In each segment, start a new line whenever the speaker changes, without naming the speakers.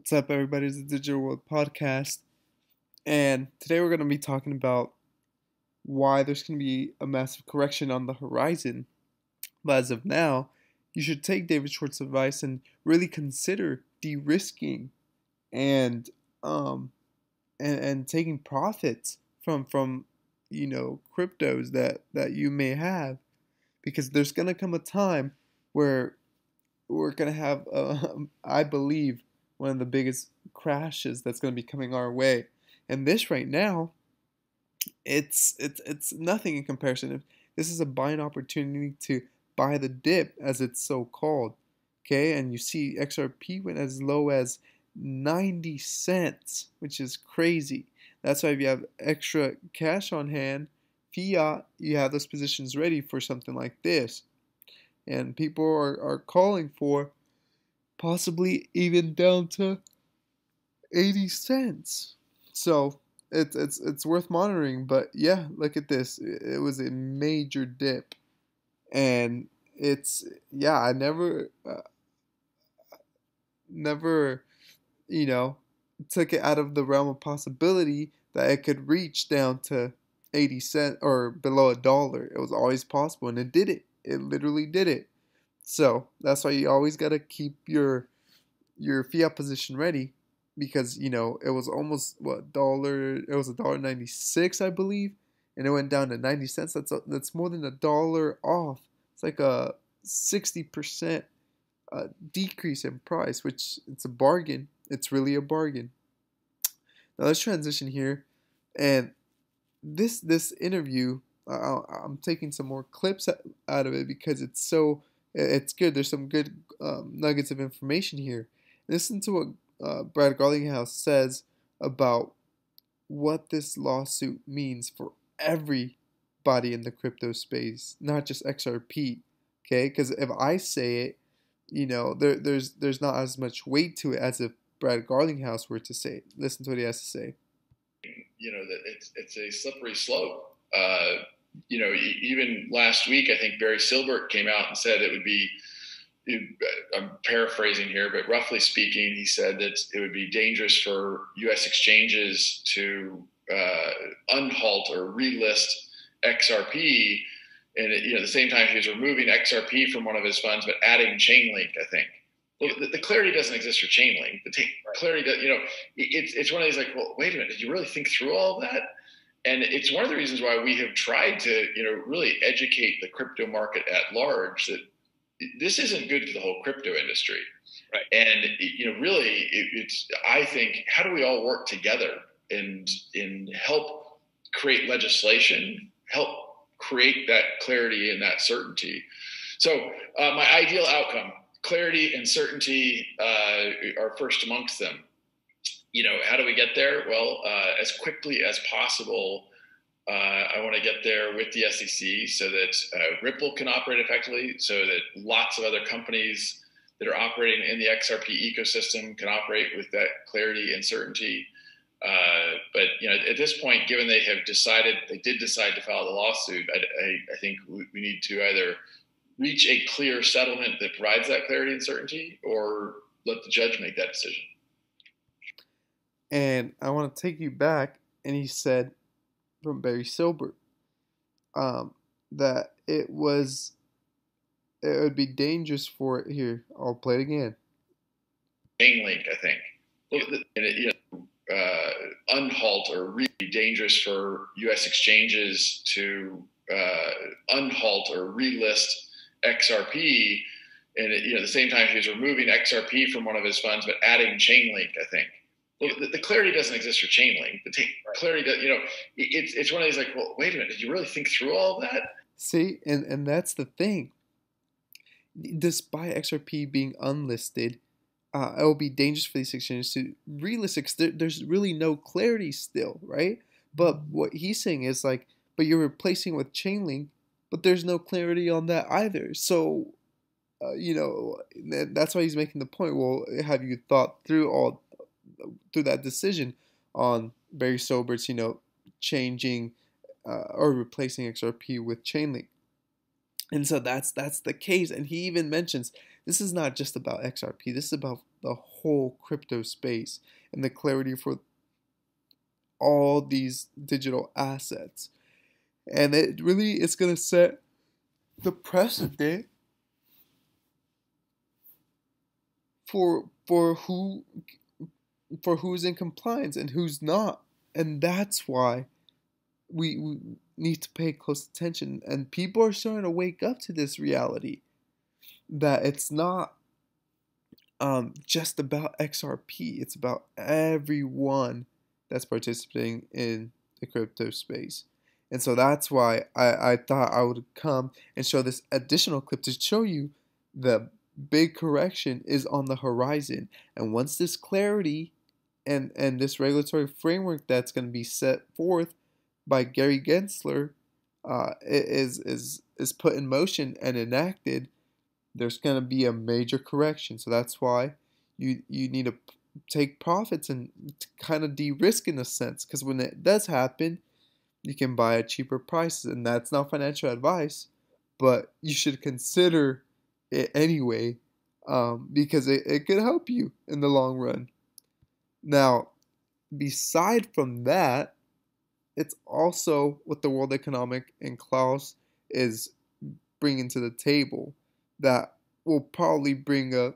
What's up, everybody? It's the Digital World Podcast, and today we're going to be talking about why there's going to be a massive correction on the horizon. But as of now, you should take David Schwartz's advice and really consider de-risking and um and taking profits from cryptos that you may have, because there's going to come a time where we're going to have, I believe, one of the biggest crashes that's going to be coming our way. And this right now, it's nothing in comparison. This is a buying opportunity to buy the dip, as it's so called. Okay, and you see XRP went as low as 90 cents, which is crazy. That's why if you have extra cash on hand, fiat, you have those positions ready for something like this. And people are calling for possibly even down to 80 cents. So it's worth monitoring. But yeah, look at this. It was a major dip, and it's yeah. I never took it out of the realm of possibility that it could reach down to 80 cents or below $1. It was always possible, and it did it. It literally did it. So that's why you always gotta keep your fiat position ready, because it was almost what dollar, it was $1.96, I believe, and it went down to 90 cents. That's more than $1 off. It's like a 60% decrease in price, which it's a bargain. It's really a bargain. Now let's transition here, and this interview, I'm taking some more clips out of it because it's good. There's some good nuggets of information here. Listen to what Brad Garlinghouse says about what this lawsuit means for everybody in the crypto space, not just XRP. Okay, because if I say it, there's not as much weight to it as if Brad Garlinghouse were to say it. Listen to what he has to say.
That it's a slippery slope. Even last week, I think Barry Silbert came out and said it would be, I'm paraphrasing here, but roughly speaking, he said that it would be dangerous for U.S. exchanges to unhalt or relist XRP. And at the same time, he was removing XRP from one of his funds, but adding Chainlink, I think. Well, the clarity doesn't exist for Chainlink. Clarity, it's one of these like, well, wait a minute, did you really think through all of that? And it's one of the reasons why we have tried to, really educate the crypto market at large that this isn't good for the whole crypto industry. Right. And, really, it's, I think, how do we all work together and help create legislation, help create that clarity and that certainty? So my ideal outcome, clarity and certainty are first amongst them. How do we get there? Well, as quickly as possible, I want to get there with the SEC so that Ripple can operate effectively, so that lots of other companies that are operating in the XRP ecosystem can operate with that clarity and certainty. But at this point, given they did decide to file the lawsuit, I think we need to either reach a clear settlement that provides that clarity and certainty, or let the judge make that decision.
And I want to take you back, and he said from Barry Silbert that it would be dangerous for it. Here, I'll play it again.
Chainlink, I think. Unhalt or really dangerous for U.S. exchanges to unhalt or relist XRP. And at the same time, he was removing XRP from one of his funds, but adding Chainlink, I think. Well, the clarity doesn't exist for Chainlink. Clarity, it's one of these like, well, wait a minute, did you really think through all of that?
See, and that's the thing. Despite XRP being unlisted, it will be dangerous for these exchanges to relist it. There's really no clarity still, right? But what he's saying is like, but you're replacing with Chainlink, but there's no clarity on that either. So, that's why he's making the point. Well, have you thought through that decision on Barry Silbert's, changing or replacing XRP with Chainlink? And so that's the case. And he even mentions this is not just about XRP. This is about the whole crypto space and the clarity for all these digital assets. And it really is going to set the precedent for who's in compliance and who's not. And that's why we need to pay close attention. And people are starting to wake up to this reality that it's not just about XRP. It's about everyone that's participating in the crypto space. And so that's why I thought I would come and show this additional clip to show you the big correction is on the horizon. And once this clarity and this regulatory framework that's going to be set forth by Gary Gensler is put in motion and enacted, there's going to be a major correction. So that's why you need to take profits and kind of de-risk in a sense, because when it does happen, you can buy at cheaper prices. And that's not financial advice, but you should consider it anyway, because it could help you in the long run. Now, beside from that, it's also what the World Economic and Klaus is bringing to the table that will probably bring a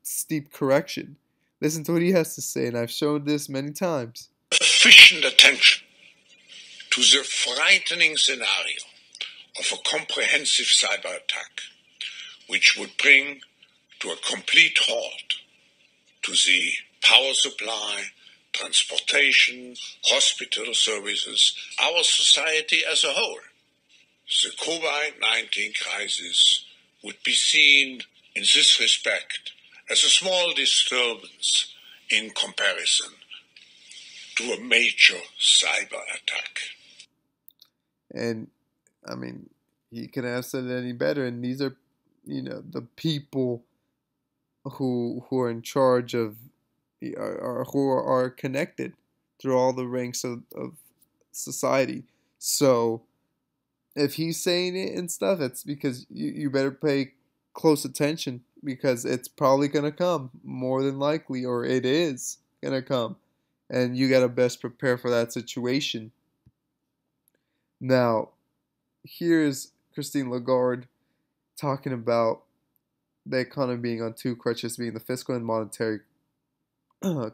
steep correction. Listen to what he has to say, and I've shown this many times.
Sufficient attention to the frightening scenario of a comprehensive cyber attack, which would bring to a complete halt to the power supply, transportation, hospital services, our society as a whole. The COVID-19 crisis would be seen in this respect as a small disturbance in comparison to a major cyber attack.
And I mean, he could have said it any better. And these are, the people who are in charge of, or who are connected through all the ranks of society. So if he's saying it and stuff, it's because you better pay close attention, because it's probably going to come, more than likely, or it is going to come. And you got to best prepare for that situation. Now, here's Christine Lagarde talking about the economy being on two crutches, being the fiscal and monetary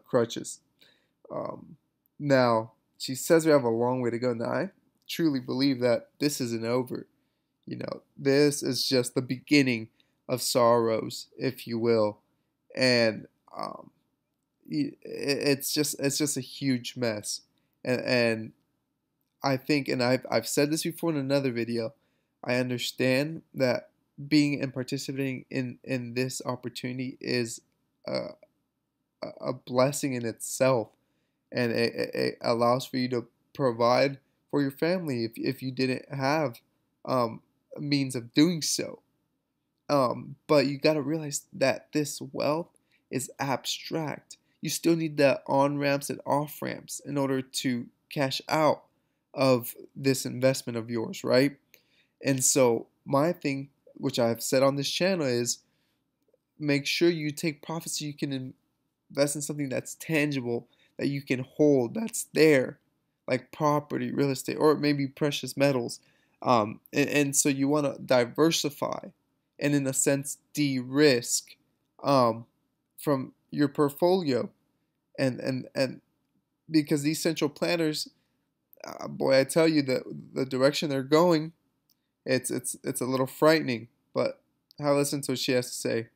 crutches. Now, she says we have a long way to go. Now, I truly believe that this isn't over. This is just the beginning of sorrows, if you will. And it's just a huge mess. And I think, and I've said this before in another video, I understand that being and participating in this opportunity is a blessing in itself, and it allows for you to provide for your family if you didn't have means of doing so. But you got to realize that this wealth is abstract. You still need the on-ramps and off-ramps in order to cash out of this investment of yours, right? And so my thing, which I've said on this channel, is make sure you take profits so you can invest in something that's tangible, that you can hold, that's there, like property, real estate, or maybe precious metals. And so you want to diversify and, in a sense, de-risk from your portfolio. And because these central planners, boy, I tell you, the direction they're going, it's a little frightening. But have a listen to what she has to say.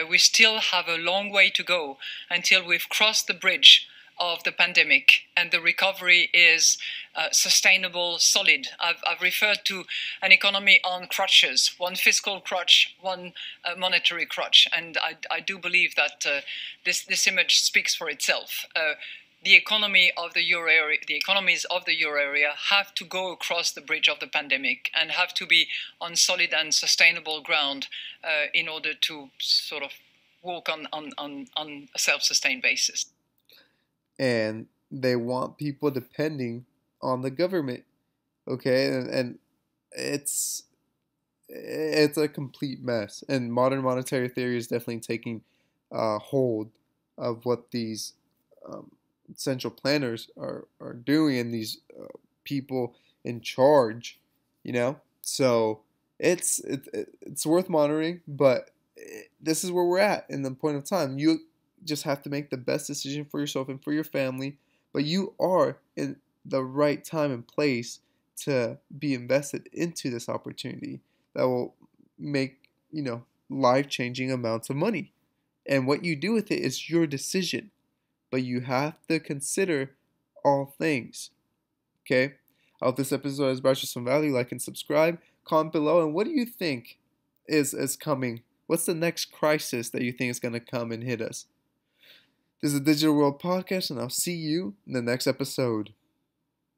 We still have a long way to go until we've crossed the bridge of the pandemic and the recovery is sustainable, solid. I've referred to an economy on crutches, one fiscal crutch, one monetary crutch, and I do believe that this image speaks for itself. The economy of the euro area, the economies of the euro area have to go across the bridge of the pandemic and have to be on solid and sustainable ground in order to sort of walk on a self-sustained basis.
And they want people depending on the government, okay? And it's it's a complete mess. And modern monetary theory is definitely taking hold of what these um, central planners are doing, and these people in charge, you know? So it's worth monitoring, but this is where we're at in the point of time. You just have to make the best decision for yourself and for your family, but you are in the right time and place to be invested into this opportunity that will make, life-changing amounts of money. And what you do with it is your decision, but you have to consider all things. Okay? I hope this episode has brought you some value. Like and subscribe. Comment below. And what do you think is coming? What's the next crisis that you think is going to come and hit us? This is the Digital World Podcast, and I'll see you in the next episode.